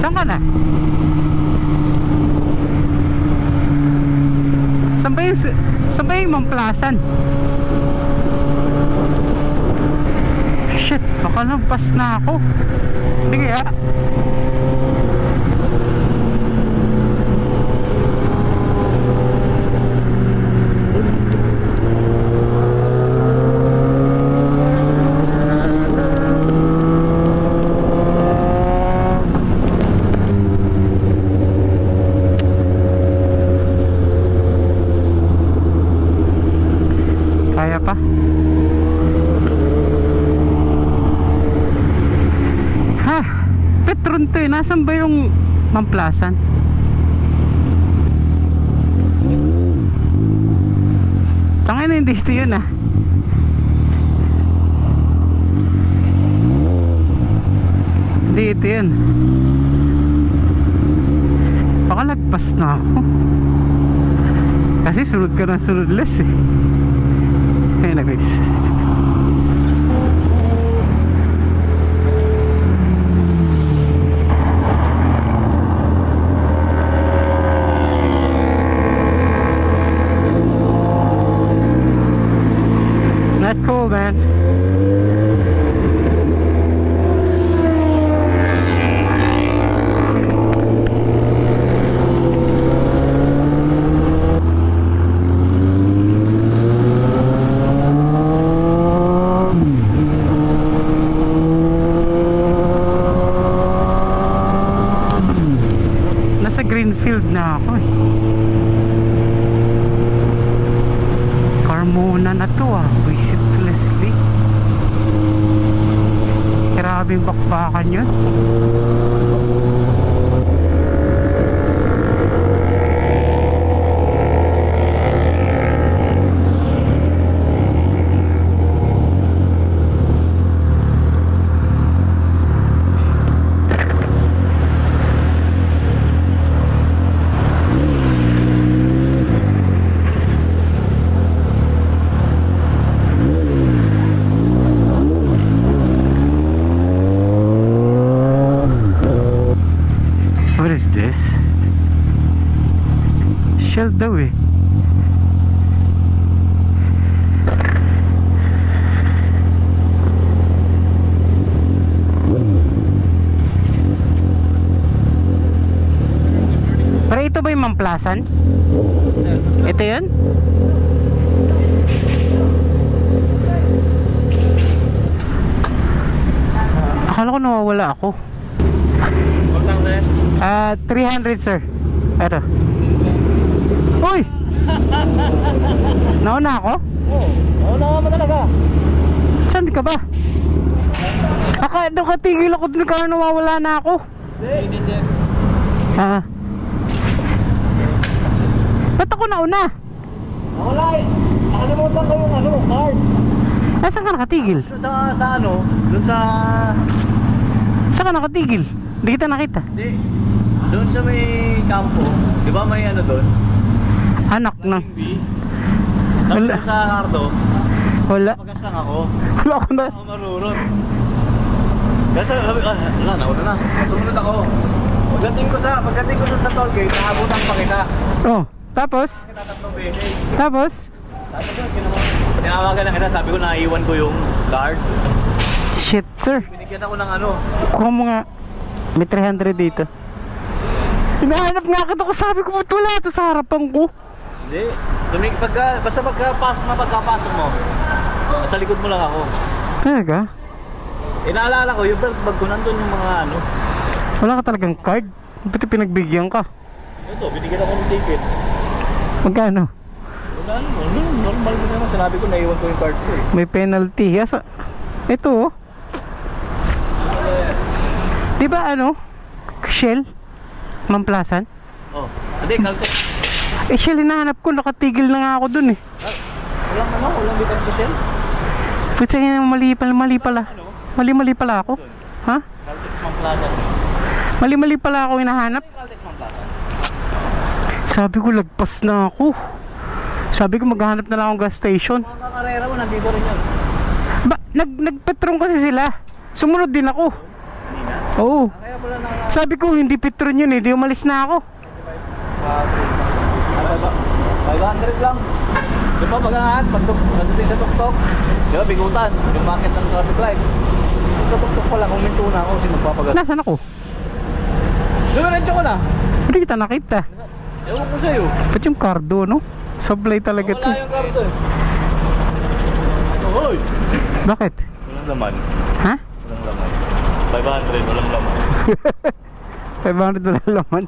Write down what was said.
Saan ka na? Saan ba yung Mamplasan? Shit, baka lampas na ako. Hindi kaya? Kaya pa? Ha? Petron to eh. Nasaan ba yung Mamplasan? Tangay na hindi ito yun ah. Hindi ito yun. Baka lagpas na ako. Kasi sunod ka na sunod less eh. Anyways, not cool, man. Nasa Greenfield na ako eh. Carmona na to ah. Visit Leslie. Grabing bakbakan yun. What is this? Shell daw eh. Pero ito ba yung Mamplasan? Ito yun? Akala ko nawawala ako. 300 sir. Eto. Uy! Nauna ako? Oo, nauna mo talaga. Saan ka ba? Doon katigil ako dun ka nawawala na ako. Hindi, sir. Ha? Ba't ako nauna? Wala eh. Nakalimutan ko yung card. Saan ka nakatigil? Doon doon sa... Saan ka nakatigil? Hindi kita nakita. Hindi. Doon sa may kampo. Di ba may doon? Anak na. Sabi Wala. ko sa Hardo, Wala. pagasang ako. Wala ako na. Ako marunod. Kasi sabi, wala, nauna na. Sumunod ako. Pagdating ko sa toll gate, naabutan pa kita. Oh, tapos? Kita tatlong beses. Tapos? Sabi ko, tinawagan na kita. Sabi ko, naiwan ko yung card. Shit, sir. Binigyan ako ng Kuha mo nga. May 300 dito. Hinahanap nga kita ko. Sabi ko, ba't wala ito sa harapan ko? Hindi. Basta pagkapasok mo, sa likod mo lang ako. Talaga? Inaalala ko, yung bag ko nandun yung mga Wala ka talagang card? Ba't pinagbigyan ka? Ito, binigyan ako ng ticket. Magkano? Wala naman, normal ko naman. Sinabi ko, naiwan ko yung card ko eh. May penalty. Ito oh. Di ba Shell? Mamplasan? Oh, hindi, Caltex. Shell hinahanap ko. Nakatigil na nga ako dun eh. Walang bitan sa Shell. Ba't sa'yo mali pala? Mali pala ako? Ha? Caltex Mamplasan. Mali pala ako hinahanap. Caltex Mamplasan. Sabi ko lagpas na ako. Sabi ko maghahanap na lang akong gas station. Mga kakarera mo, nandito rin yun. Nagpetron kasi sila. Sumunod din ako. Hindi na. Oo. Kaya kaya pala na... Sabi ko, hindi Petron yun eh. Di umalis na ako. 500 lang. Di ba pag-ahan, pagdating sa tuktok, di ba bigutan, yung market ng traffic light. Sa tuktok ko lang, huminto na ako kasi magpapagat. Nasaan ako? Dumiretso ko na. Hindi kita nakita. Ewan ko sa'yo. Ba't yung cardo, no? Supply talaga to. Wala yung karto eh. Hoy! Bakit? Walang laman. Ha? Walang laman. 500, walang laman. 500 na lang laman.